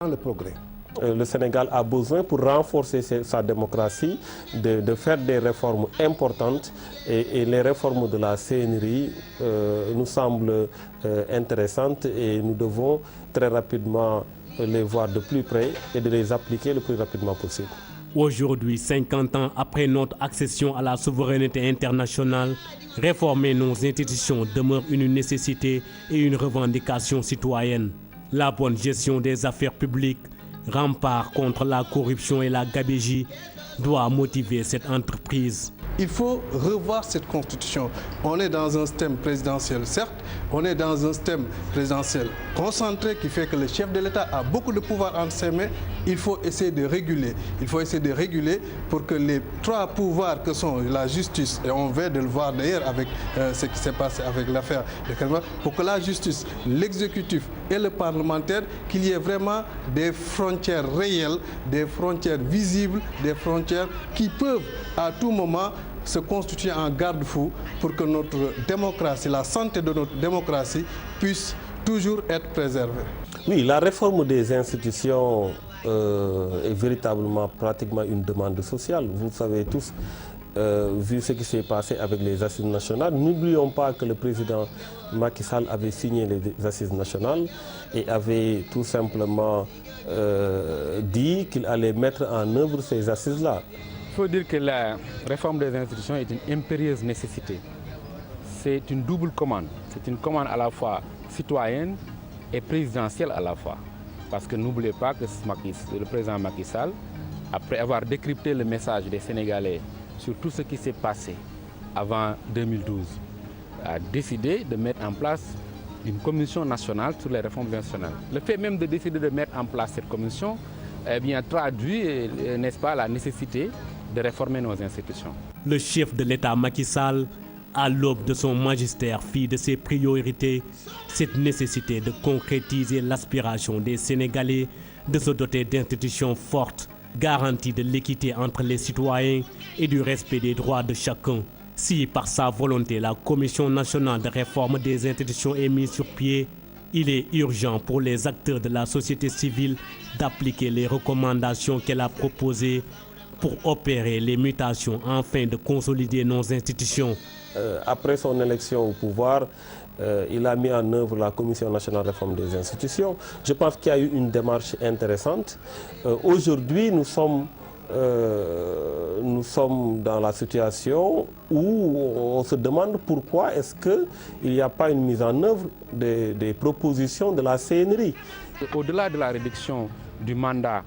Le progrès. Le Sénégal a besoin, pour renforcer sa démocratie, de faire des réformes importantes et les réformes de la CNRI nous semblent intéressantes et nous devons très rapidement les voir de plus près et de les appliquer le plus rapidement possible. Aujourd'hui, 50 ans après notre accession à la souveraineté internationale, réformer nos institutions demeure une nécessité et une revendication citoyenne. La bonne gestion des affaires publiques, rempart contre la corruption et la gabegie, doit motiver cette entreprise. Il faut revoir cette constitution. On est dans un système présidentiel, certes, on est dans un système présidentiel concentré qui fait que le chef de l'État a beaucoup de pouvoir entre ses mains. Il faut essayer de réguler. Il faut essayer de réguler pour que les trois pouvoirs que sont la justice, et on vient de le voir d'ailleurs avec ce qui s'est passé avec l'affaire de Karim, pour que la justice, l'exécutif et le parlementaire, qu'il y ait vraiment des frontières réelles, des frontières visibles, des frontières qui peuvent à tout moment se constituer en garde-fou pour que notre démocratie, la santé de notre démocratie puisse toujours être préservée. Oui, la réforme des institutions est véritablement pratiquement une demande sociale. Vous le savez tous, vu ce qui s'est passé avec les assises nationales. N'oublions pas que le président Macky Sall avait signé les assises nationales et avait tout simplement dit qu'il allait mettre en œuvre ces assises-là. Il faut dire que la réforme des institutions est une impérieuse nécessité. C'est une double commande. C'est une commande à la fois citoyenne et présidentielle à la fois. Parce que n'oubliez pas que le président Macky Sall, après avoir décrypté le message des Sénégalais sur tout ce qui s'est passé avant 2012, a décidé de mettre en place une commission nationale sur les réformes institutionnelles. Le fait même de décider de mettre en place cette commission traduit, n'est-ce pas, la nécessité de réformer nos institutions. Le chef de l'État Macky Sall, à l'aube de son magistère, fit de ses priorités cette nécessité de concrétiser l'aspiration des Sénégalais de se doter d'institutions fortes, garanties de l'équité entre les citoyens et du respect des droits de chacun. Si par sa volonté la Commission nationale de réforme des institutions est mise sur pied, il est urgent pour les acteurs de la société civile d'appliquer les recommandations qu'elle a proposées pour opérer les mutations afin de consolider nos institutions. Après son élection au pouvoir, il a mis en œuvre la Commission nationale de réforme des institutions. Je pense qu'il y a eu une démarche intéressante. Aujourd'hui, nous sommes dans la situation où on se demande pourquoi est-ce qu'il n'y a pas une mise en œuvre des propositions de la CNRI. Au-delà de la réduction du mandat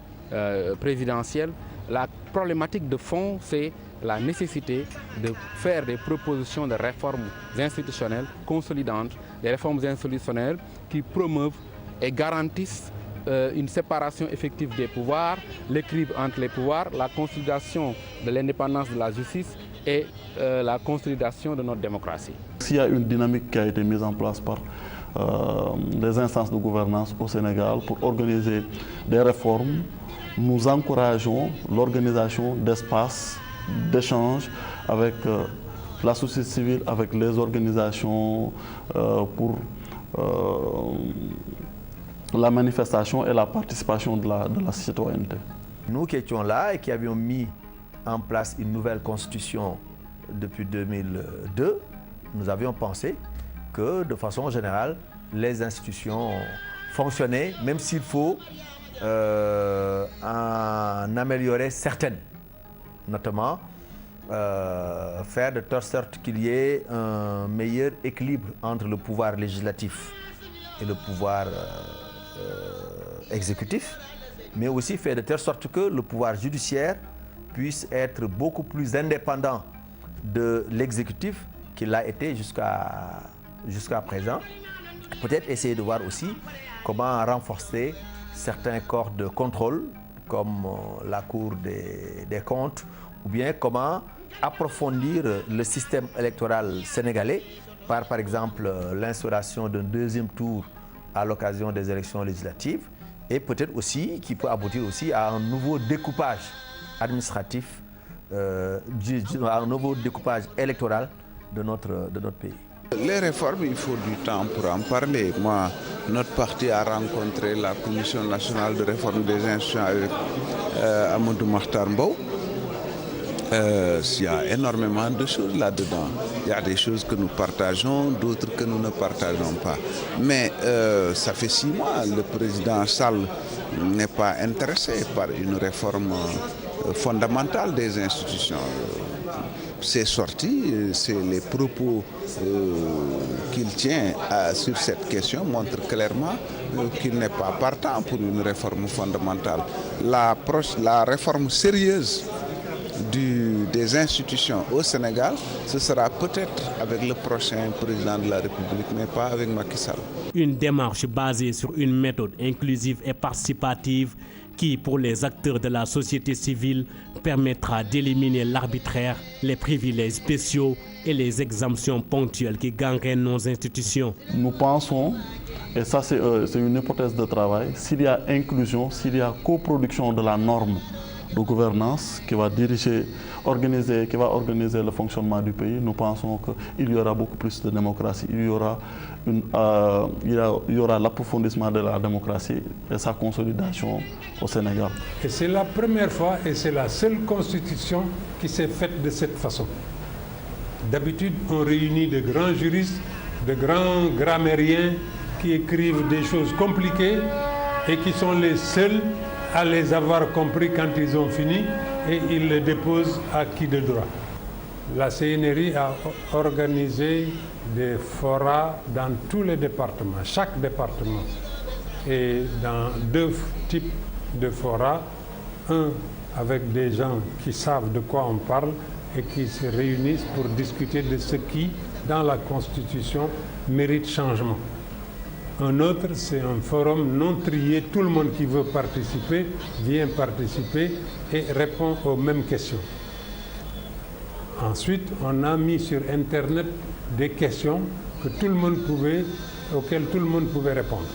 présidentiel, la problématique de fond, c'est la nécessité de faire des propositions de réformes institutionnelles consolidantes, des réformes institutionnelles qui promeuvent et garantissent une séparation effective des pouvoirs, l'équilibre entre les pouvoirs, la consolidation de l'indépendance de la justice et la consolidation de notre démocratie. S'il y a une dynamique qui a été mise en place par les instances de gouvernance au Sénégal pour organiser des réformes, nous encourageons l'organisation d'espaces d'échange avec la société civile, avec les organisations pour la manifestation et la participation de la citoyenneté. Nous qui étions là et qui avions mis en place une nouvelle constitution depuis 2002, nous avions pensé que de façon générale, les institutions fonctionnaient, même s'il faut en améliorer certaines, notamment faire de telle sorte qu'il y ait un meilleur équilibre entre le pouvoir législatif et le pouvoir exécutif, mais aussi faire de telle sorte que le pouvoir judiciaire puisse être beaucoup plus indépendant de l'exécutif qu'il l'a été jusqu'à présent. Peut-être essayer de voir aussi comment renforcer certains corps de contrôle, comme la Cour des comptes, ou bien comment approfondir le système électoral sénégalais par exemple, l'instauration d'un deuxième tour à l'occasion des élections législatives, et peut-être aussi qui peut aboutir aussi à un nouveau découpage administratif, à un nouveau découpage électoral de notre pays. Les réformes, il faut du temps pour en parler. Moi, notre parti a rencontré la Commission nationale de réforme des institutions avec Amadou Mahtar Mbow. Il y a énormément de choses là-dedans. Il y a des choses que nous partageons, d'autres que nous ne partageons pas. Mais ça fait 6 mois, le président Sall n'est pas intéressé par une réforme fondamentale des institutions. C'est sorti, c'est les propos qu'il tient sur cette question montrent clairement qu'il n'est pas partant pour une réforme fondamentale. La réforme sérieuse des institutions au Sénégal, ce sera peut-être avec le prochain président de la République, mais pas avec Macky Sall. Une démarche basée sur une méthode inclusive et participative qui, pour les acteurs de la société civile, permettra d'éliminer l'arbitraire, les privilèges spéciaux et les exemptions ponctuelles qui gangrènent nos institutions. Nous pensons, et ça c'est une hypothèse de travail, s'il y a inclusion, s'il y a coproduction de la norme de gouvernance qui va organiser le fonctionnement du pays, nous pensons qu'il y aura beaucoup plus de démocratie, il y aura l'approfondissement de la démocratie et sa consolidation au Sénégal. Et c'est la première fois et c'est la seule constitution qui s'est faite de cette façon. D'habitude, on réunit de grands juristes, de grands grammairiens qui écrivent des choses compliquées et qui sont les seuls à les avoir compris quand ils ont fini et ils les déposent à qui de droit. La CNRI a organisé des forats dans tous les départements, chaque département, et dans 2 types de forats, un avec des gens qui savent de quoi on parle et qui se réunissent pour discuter de ce qui, dans la Constitution, mérite changement. Un autre, c'est un forum non trié. Tout le monde qui veut participer vient participer et répond aux mêmes questions. Ensuite, on a mis sur Internet des questions auxquelles tout le monde pouvait répondre.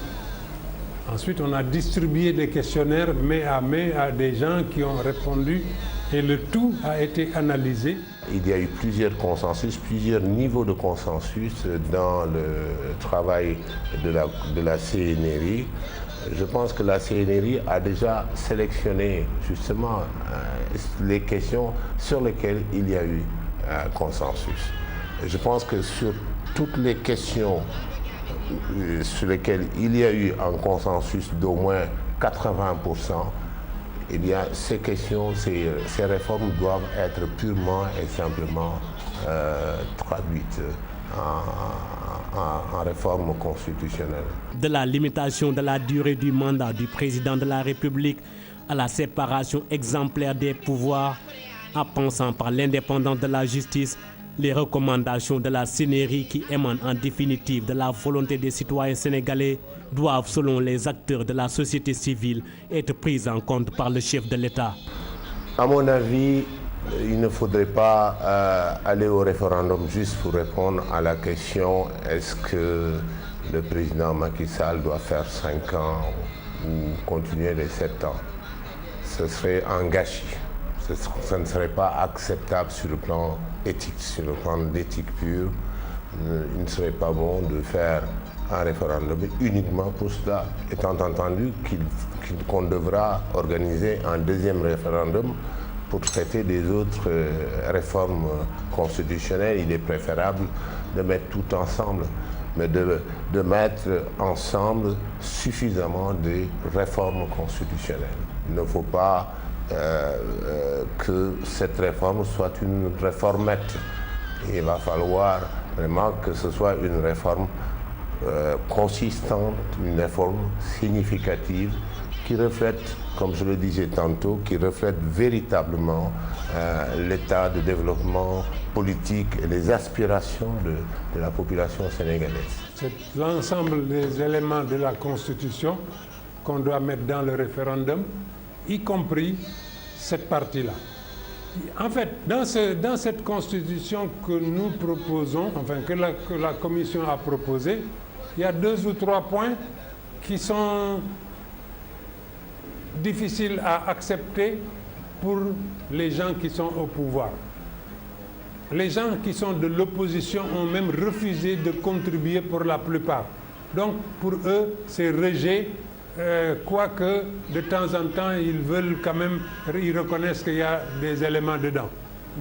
Ensuite, on a distribué des questionnaires main à des gens qui ont répondu et le tout a été analysé. Il y a eu plusieurs consensus, plusieurs niveaux de consensus dans le travail de la CNRI. Je pense que la CNRI a déjà sélectionné justement les questions sur lesquelles il y a eu consensus. Je pense que sur toutes les questions sur lesquelles il y a eu un consensus d'au moins 80%, eh bien, ces questions, ces réformes doivent être purement et simplement traduites en réforme constitutionnelle. De la limitation de la durée du mandat du président de la République à la séparation exemplaire des pouvoirs, en passant par l'indépendance de la justice, les recommandations de la CNRI qui émanent en définitive de la volonté des citoyens sénégalais doivent, selon les acteurs de la société civile, être prises en compte par le chef de l'État. À mon avis, il ne faudrait pas aller au référendum juste pour répondre à la question est-ce que le président Macky Sall doit faire 5 ans ou continuer les 7 ans. Ce serait un gâchis. Ce ne serait pas acceptable sur le plan éthique, sur le plan d'éthique pure. Il ne serait pas bon de faire un référendum uniquement pour cela, étant entendu qu'on devra organiser un deuxième référendum pour traiter des autres réformes constitutionnelles. Il est préférable de mettre tout ensemble, mais de mettre ensemble suffisamment de réformes constitutionnelles. Il ne faut pas que cette réforme soit une réformette. Il va falloir vraiment que ce soit une réforme consistante, une réforme significative qui reflète, comme je le disais tantôt, qui reflète véritablement l'état de développement politique et les aspirations de la population sénégalaise. C'est l'ensemble des éléments de la Constitution qu'on doit mettre dans le référendum, y compris cette partie-là. En fait, dans cette Constitution que nous proposons, enfin que la Commission a proposée, il y a 2 ou 3 points qui sont difficiles à accepter pour les gens qui sont au pouvoir. Les gens qui sont de l'opposition ont même refusé de contribuer pour la plupart. Donc pour eux, c'est rejet, quoique de temps en temps, ils veulent quand même, ils reconnaissent qu'il y a des éléments dedans.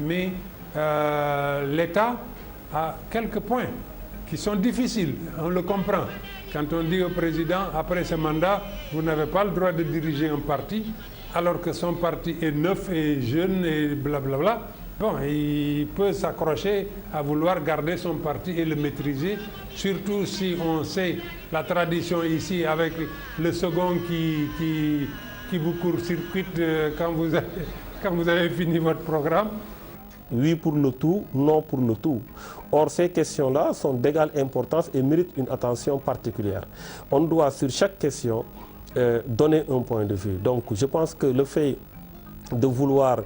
Mais l'État a quelques points qui sont difficiles, on le comprend. Quand on dit au président, après ce mandat, vous n'avez pas le droit de diriger un parti, alors que son parti est neuf et jeune et blablabla, bon, il peut s'accrocher à vouloir garder son parti et le maîtriser, surtout si on sait la tradition ici avec le second qui vous court-circuite quand vous avez fini votre programme. Oui pour le tout, non pour le tout. Or, ces questions-là sont d'égale importance et méritent une attention particulière. On doit, sur chaque question, donner un point de vue. Donc, je pense que le fait de vouloir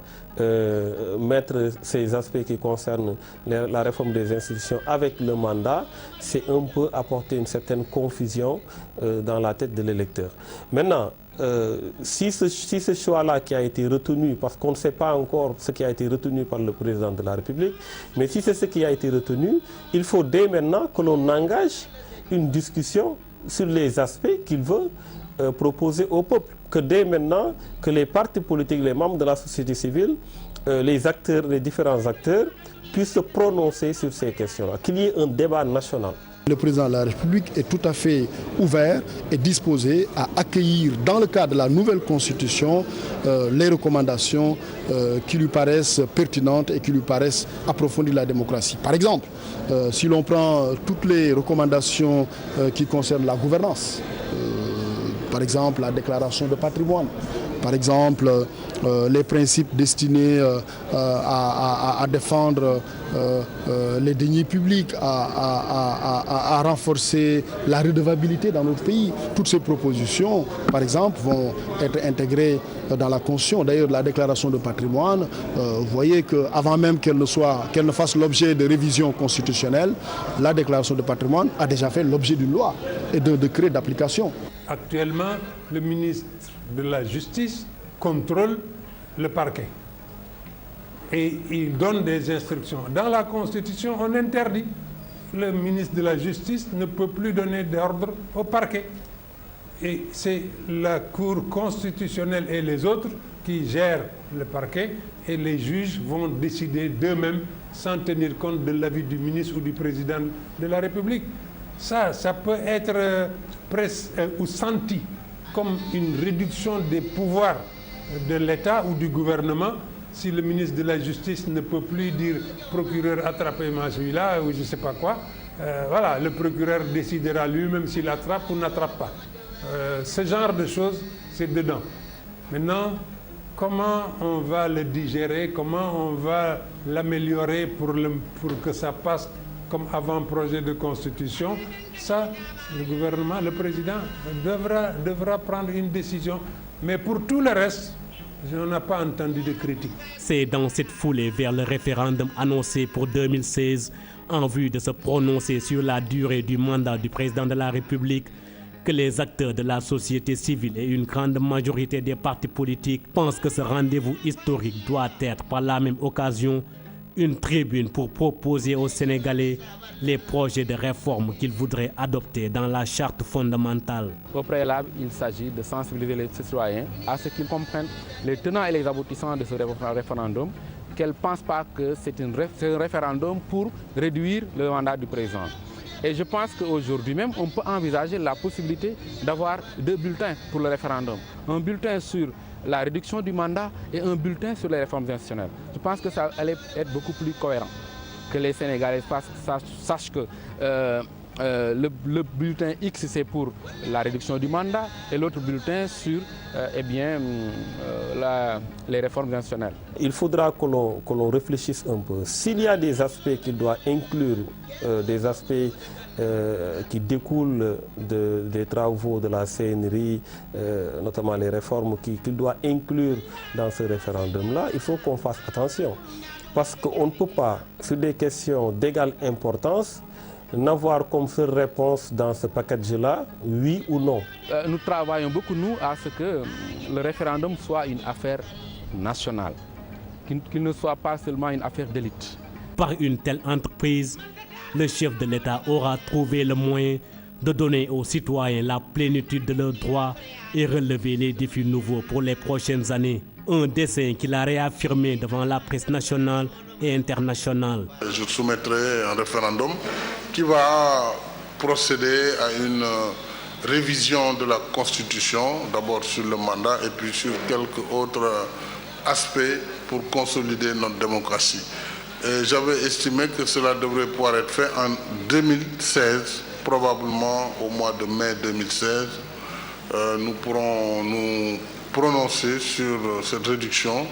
mettre ces aspects qui concernent la réforme des institutions avec le mandat, c'est un peu apporter une certaine confusion dans la tête de l'électeur. Maintenant, si ce choix-là qui a été retenu, parce qu'on ne sait pas encore ce qui a été retenu par le président de la République, mais si c'est ce qui a été retenu, il faut dès maintenant que l'on engage une discussion sur les aspects qu'il veut proposer au peuple. Que dès maintenant, que les partis politiques, les membres de la société civile, les acteurs, les différents acteurs, puissent se prononcer sur ces questions-là, qu'il y ait un débat national. Le président de la République est tout à fait ouvert et disposé à accueillir, dans le cadre de la nouvelle constitution, les recommandations qui lui paraissent pertinentes et qui lui paraissent approfondir la démocratie. Par exemple, si l'on prend toutes les recommandations qui concernent la gouvernance, par exemple la déclaration de patrimoine, par exemple les principes destinés à défendre les deniers publics, à renforcer la redevabilité dans notre pays. Toutes ces propositions, par exemple, vont être intégrées dans la Constitution. D'ailleurs, la déclaration de patrimoine, vous voyez qu'avant même qu'elle ne fasse l'objet de révision constitutionnelle, la déclaration de patrimoine a déjà fait l'objet d'une loi et d'un décret d'application. Actuellement, le ministre de la Justice contrôle le parquet et il donne des instructions. Dans la Constitution, on interdit. Le ministre de la Justice ne peut plus donner d'ordre au parquet. Et c'est la Cour constitutionnelle et les autres qui gèrent le parquet et les juges vont décider d'eux-mêmes sans tenir compte de l'avis du ministre ou du président de la République. Ça peut être presque ou senti comme une réduction des pouvoirs de l'État ou du gouvernement si le ministre de la Justice ne peut plus dire procureur attrapez-moi celui-là ou je ne sais pas quoi. Voilà, le procureur décidera lui-même s'il attrape ou n'attrape pas. Ce genre de choses, c'est dedans. Maintenant, comment on va le digérer, comment on va l'améliorer pour que ça passe comme avant-projet de constitution, ça, le gouvernement, le président devra prendre une décision. Mais pour tout le reste, je n'en ai pas entendu de critique. C'est dans cette foulée vers le référendum annoncé pour 2016 en vue de se prononcer sur la durée du mandat du président de la République que les acteurs de la société civile et une grande majorité des partis politiques pensent que ce rendez-vous historique doit être par la même occasion une tribune pour proposer aux Sénégalais les projets de réforme qu'ils voudraient adopter dans la charte fondamentale. Au préalable, il s'agit de sensibiliser les citoyens à ce qu'ils comprennent les tenants et les aboutissants de ce référendum, qu'elles ne pensent pas que c'est un référendum pour réduire le mandat du président. Et je pense qu'aujourd'hui même, on peut envisager la possibilité d'avoir 2 bulletins pour le référendum. Un bulletin sur la réduction du mandat et un bulletin sur les réformes institutionnelles. Je pense que ça allait être beaucoup plus cohérent, que les Sénégalais sachent que le bulletin X c'est pour la réduction du mandat et l'autre bulletin sur les réformes institutionnelles. Il faudra que l'on réfléchisse un peu. S'il y a des aspects qu'il doit inclure, des aspects qui découlent des travaux de la CNRI, notamment les réformes qu'il doit inclure dans ce référendum-là, il faut qu'on fasse attention. Parce qu'on ne peut pas, sur des questions d'égale importance, n'avoir comme seule réponse dans ce package-là, oui ou non. Nous travaillons beaucoup, nous, à ce que le référendum soit une affaire nationale, qu'il ne soit pas seulement une affaire d'élite. Par une telle entreprise, le chef de l'État aura trouvé le moyen de donner aux citoyens la plénitude de leurs droits et relever les défis nouveaux pour les prochaines années. Un dessein qu'il a réaffirmé devant la presse nationale et internationale. Je soumettrai un référendum qui va procéder à une révision de la Constitution, d'abord sur le mandat et puis sur quelques autres aspects pour consolider notre démocratie. Et j'avais estimé que cela devrait pouvoir être fait en 2016, probablement au mois de mai 2016. Nous pourrons nous prononcer sur cette réduction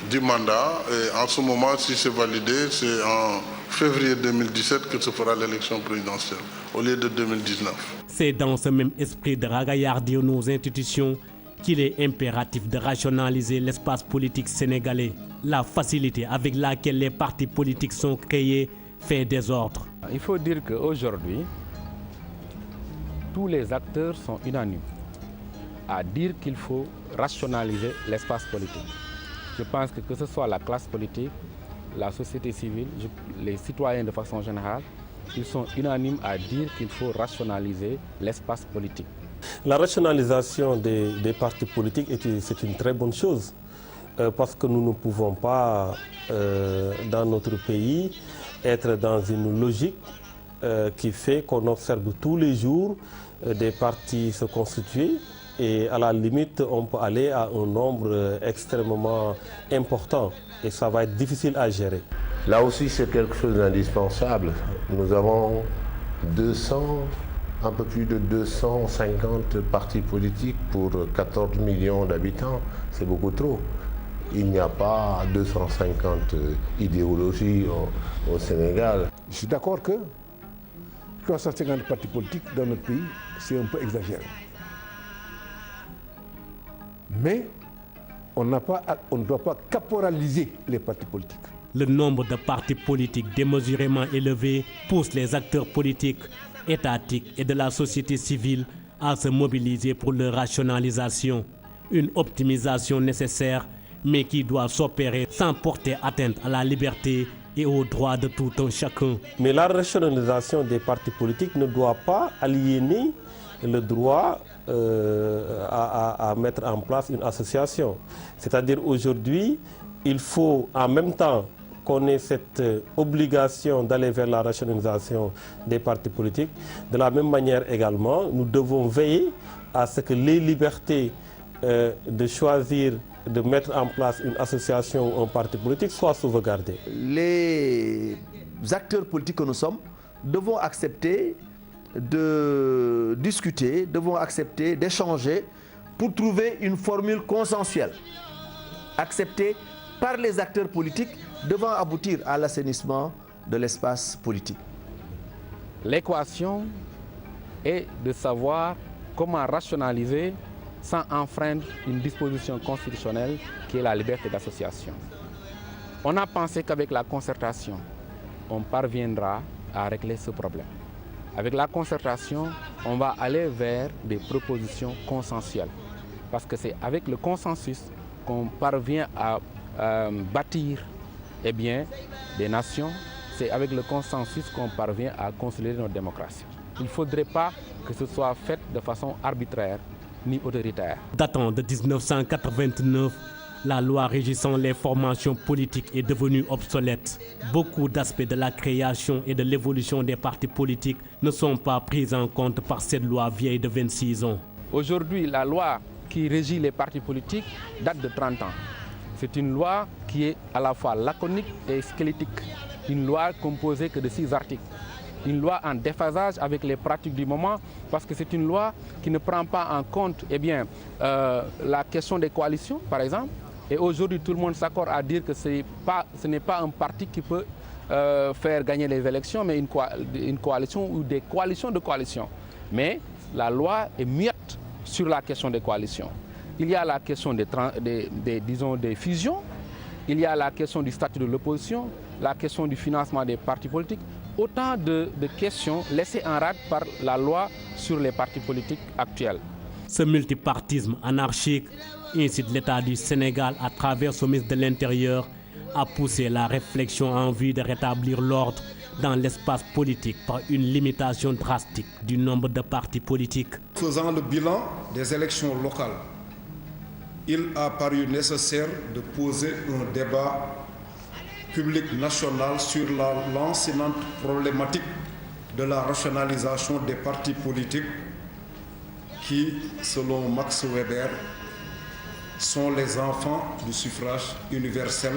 du mandat. Et en ce moment, si c'est validé, c'est en février 2017 que se fera l'élection présidentielle, au lieu de 2019. C'est dans ce même esprit de ragaillardir nos institutions qu'il est impératif de rationaliser l'espace politique sénégalais. La facilité avec laquelle les partis politiques sont créés fait désordre. Il faut dire qu'aujourd'hui, tous les acteurs sont unanimes à dire qu'il faut rationaliser l'espace politique. Je pense que ce soit la classe politique, la société civile, les citoyens de façon générale, ils sont unanimes à dire qu'il faut rationaliser l'espace politique. La rationalisation des partis politiques, c'est une très bonne chose parce que nous ne pouvons pas, dans notre pays, être dans une logique qui fait qu'on observe tous les jours des partis se constituer et à la limite, on peut aller à un nombre extrêmement important et ça va être difficile à gérer. Là aussi, c'est quelque chose d'indispensable. Nous avons un peu plus de 250 partis politiques pour 14 millions d'habitants. C'est beaucoup trop. Il n'y a pas 250 idéologies au Sénégal. Je suis d'accord que 350 partis politiques dans notre pays, c'est un peu exagéré. Mais on ne doit pas caporaliser les partis politiques. Le nombre de partis politiques démesurément élevé pousse les acteurs politiques, étatiques et de la société civile à se mobiliser pour leur rationalisation. Une optimisation nécessaire, mais qui doit s'opérer sans porter atteinte à la liberté et aux droits de tout un chacun. Mais la rationalisation des partis politiques ne doit pas aliéner le droit à mettre en place une association. C'est-à-dire aujourd'hui, il faut en même temps qu'on ait cette obligation d'aller vers la rationalisation des partis politiques. De la même manière également, nous devons veiller à ce que les libertés de choisir de mettre en place une association ou un parti politique soient sauvegardées. Les acteurs politiques que nous sommes devons accepter de discuter, devons accepter d'échanger pour trouver une formule consensuelle, acceptée par les acteurs politiques devant aboutir à l'assainissement de l'espace politique. L'équation est de savoir comment rationaliser sans enfreindre une disposition constitutionnelle qui est la liberté d'association. On a pensé qu'avec la concertation, on parviendra à régler ce problème. Avec la concertation, on va aller vers des propositions consensuelles. Parce que c'est avec le consensus qu'on parvient à bâtir des nations. C'est avec le consensus qu'on parvient à consolider notre démocratie. Il ne faudrait pas que ce soit fait de façon arbitraire ni autoritaire. Datant de 1989, la loi régissant les formations politiques est devenue obsolète. Beaucoup d'aspects de la création et de l'évolution des partis politiques ne sont pas pris en compte par cette loi vieille de 26 ans. Aujourd'hui, la loi qui régit les partis politiques date de 30 ans. C'est une loi qui est à la fois laconique et squelettique. Une loi composée que de 6 articles. Une loi en déphasage avec les pratiques du moment parce que c'est une loi qui ne prend pas en compte la question des coalitions, par exemple. Et aujourd'hui, tout le monde s'accorde à dire que ce n'est pas un parti qui peut faire gagner les élections, mais une coalition ou des coalitions de coalitions. Mais la loi est muette sur la question des coalitions. Il y a la question des fusions, il y a la question du statut de l'opposition, la question du financement des partis politiques, autant de questions laissées en rade par la loi sur les partis politiques actuels. Ce multipartisme anarchique incite l'État du Sénégal à travers son ministre de l'Intérieur a poussé la réflexion en vue de rétablir l'ordre dans l'espace politique par une limitation drastique du nombre de partis politiques. Faisant le bilan des élections locales, il a paru nécessaire de poser un débat public national sur la lancinante problématique de la rationalisation des partis politiques qui, selon Max Weber, sont les enfants du suffrage universel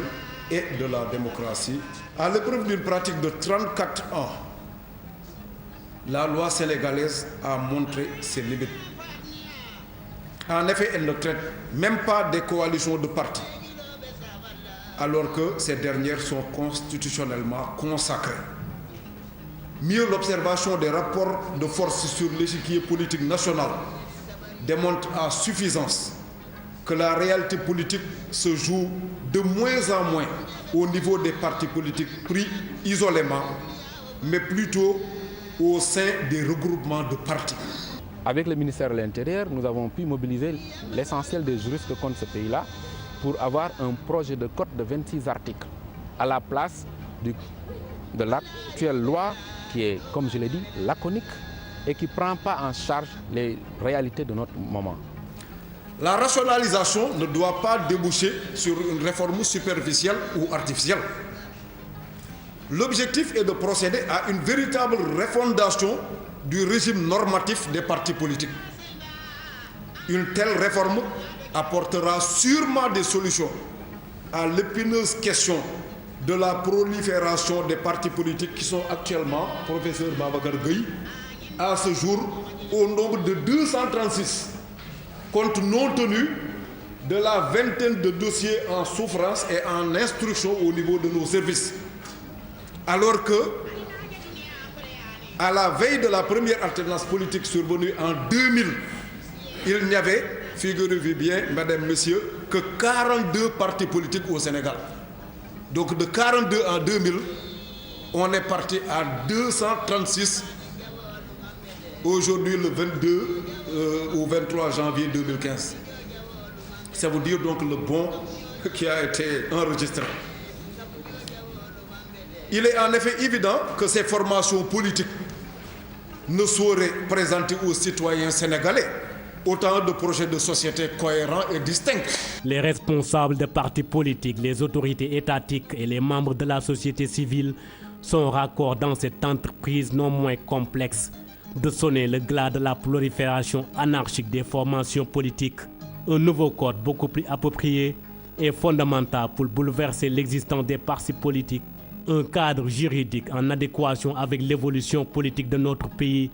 et de la démocratie. À l'épreuve d'une pratique de 34 ans, la loi sénégalaise a montré ses limites. En effet, elle ne traite même pas des coalitions de partis, alors que ces dernières sont constitutionnellement consacrées. Mieux, l'observation des rapports de force sur l'échiquier politique national démontre à suffisance que la réalité politique se joue de moins en moins au niveau des partis politiques pris isolément, mais plutôt au sein des regroupements de partis. Avec le ministère de l'Intérieur, nous avons pu mobiliser l'essentiel des juristes de compte de ce pays-là pour avoir un projet de code de 26 articles à la place de l'actuelle loi qui est, comme je l'ai dit, laconique et qui ne prend pas en charge les réalités de notre moment. La rationalisation ne doit pas déboucher sur une réforme superficielle ou artificielle. L'objectif est de procéder à une véritable refondation du régime normatif des partis politiques. Une telle réforme apportera sûrement des solutions à l'épineuse question de la prolifération des partis politiques qui sont actuellement, professeur Babacar Gueye, à ce jour au nombre de 236, compte non tenu de la vingtaine de dossiers en souffrance et en instruction au niveau de nos services. Alors que, à la veille de la première alternance politique survenue en 2000, il n'y avait, figurez-vous bien, mesdames, messieurs, que 42 partis politiques au Sénégal. Donc de 42 en 2000, on est parti à 236 aujourd'hui le 22 au 23 janvier 2015. Ça veut dire donc le bond qui a été enregistré. Il est en effet évident que ces formations politiques ne sauraient présenter aux citoyens sénégalais autant de projets de société cohérents et distincts. Les responsables des partis politiques, les autorités étatiques et les membres de la société civile sont raccords dans cette entreprise non moins complexe de sonner le glas de la prolifération anarchique des formations politiques. Un nouveau code beaucoup plus approprié est fondamental pour bouleverser l'existence des partis politiques. Un cadre juridique en adéquation avec l'évolution politique de notre pays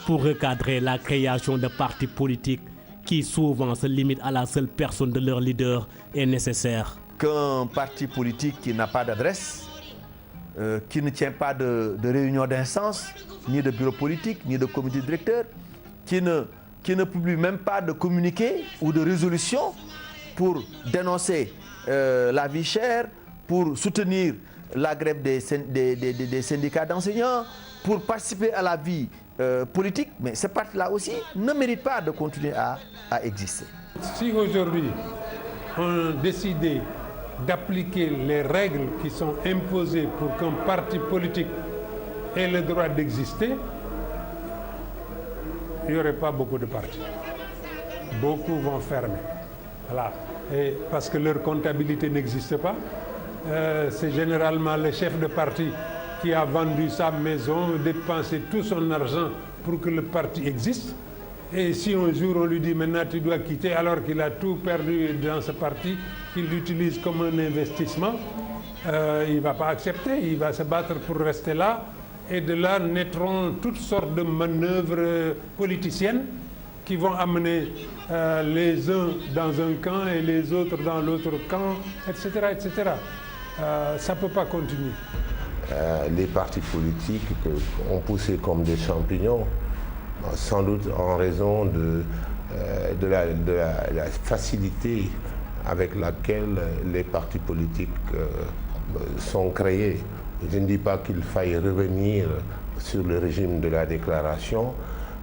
pour recadrer la création de partis politiques qui souvent se limitent à la seule personne de leur leader est nécessaire. Qu'un parti politique qui n'a pas d'adresse, qui ne tient pas de réunion d'instance, ni de bureau politique, ni de comité directeur, qui ne publie même pas de communiqué ou de résolution pour dénoncer la vie chère, pour soutenir la grève des syndicats d'enseignants, pour participer à la vie politique, mais ce parti-là aussi ne mérite pas de continuer à exister. Si aujourd'hui on décidait d'appliquer les règles qui sont imposées pour qu'un parti politique ait le droit d'exister, il n'y aurait pas beaucoup de partis. Beaucoup vont fermer. Voilà. Et parce que leur comptabilité n'existe pas. C'est généralement le chef de parti qui a vendu sa maison, dépensé tout son argent pour que le parti existe. Et si un jour on lui dit maintenant tu dois quitter alors qu'il a tout perdu dans ce parti, qu'il l'utilise comme un investissement, il ne va pas accepter, il va se battre pour rester là. Et de là naîtront toutes sortes de manœuvres politiciennes qui vont amener les uns dans un camp et les autres dans l'autre camp, etc. etc. Ça ne peut pas continuer. Les partis politiques ont poussé comme des champignons, sans doute en raison de la facilité avec laquelle les partis politiques sont créés. Je ne dis pas qu'il faille revenir sur le régime de la déclaration,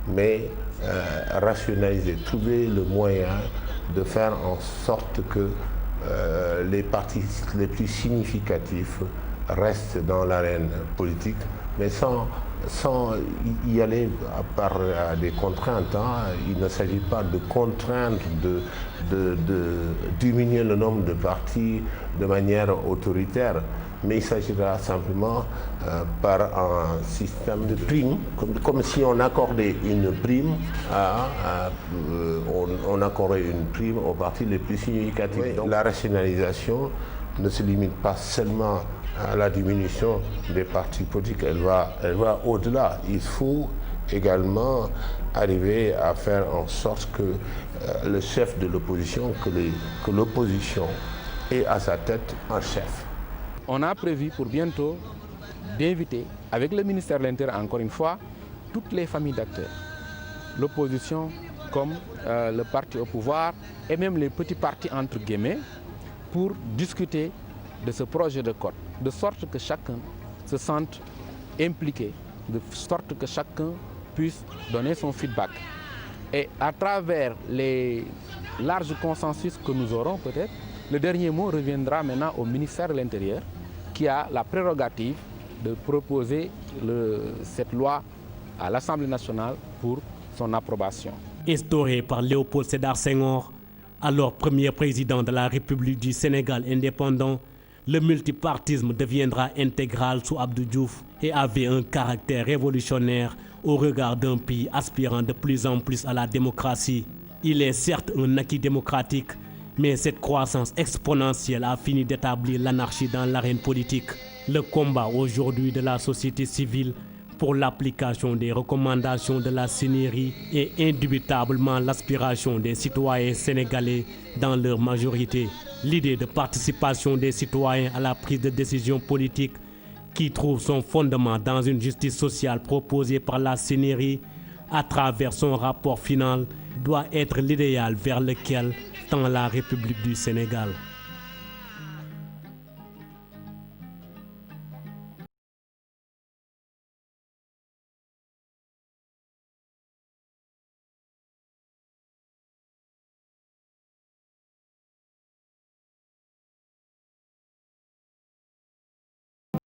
mais rationaliser, trouver le moyen de faire en sorte que les partis les plus significatifs restent dans l'arène politique, mais sans y aller par des contraintes. Il ne s'agit pas de contraindre, de diminuer le nombre de partis de manière autoritaire, mais il s'agira simplement par un système de primes, comme si on accordait une prime, on accordait une prime aux partis les plus significatifs. Oui. Donc, la rationalisation ne se limite pas seulement à la diminution des partis politiques, elle va au-delà. Il faut également arriver à faire en sorte que le chef de l'opposition, que l'opposition ait à sa tête un chef. On a prévu pour bientôt d'inviter, avec le ministère de l'Intérieur encore une fois, toutes les familles d'acteurs, l'opposition comme le parti au pouvoir et même les petits partis entre guillemets, pour discuter de ce projet de code, de sorte que chacun se sente impliqué, de sorte que chacun puisse donner son feedback. Et à travers les larges consensus que nous aurons peut-être, le dernier mot reviendra maintenant au ministère de l'Intérieur, qui a la prérogative de proposer cette loi à l'Assemblée nationale pour son approbation. Instauré par Léopold Sédar Senghor, alors premier président de la République du Sénégal indépendant, le multipartisme deviendra intégral sous Abdou Diouf et avait un caractère révolutionnaire au regard d'un pays aspirant de plus en plus à la démocratie. Il est certes un acquis démocratique, mais cette croissance exponentielle a fini d'établir l'anarchie dans l'arène politique. Le combat aujourd'hui de la société civile pour l'application des recommandations de la CNRI est indubitablement l'aspiration des citoyens sénégalais dans leur majorité. L'idée de participation des citoyens à la prise de décision politique qui trouve son fondement dans une justice sociale proposée par la CNRI à travers son rapport final doit être l'idéal vers lequel tend la République du Sénégal.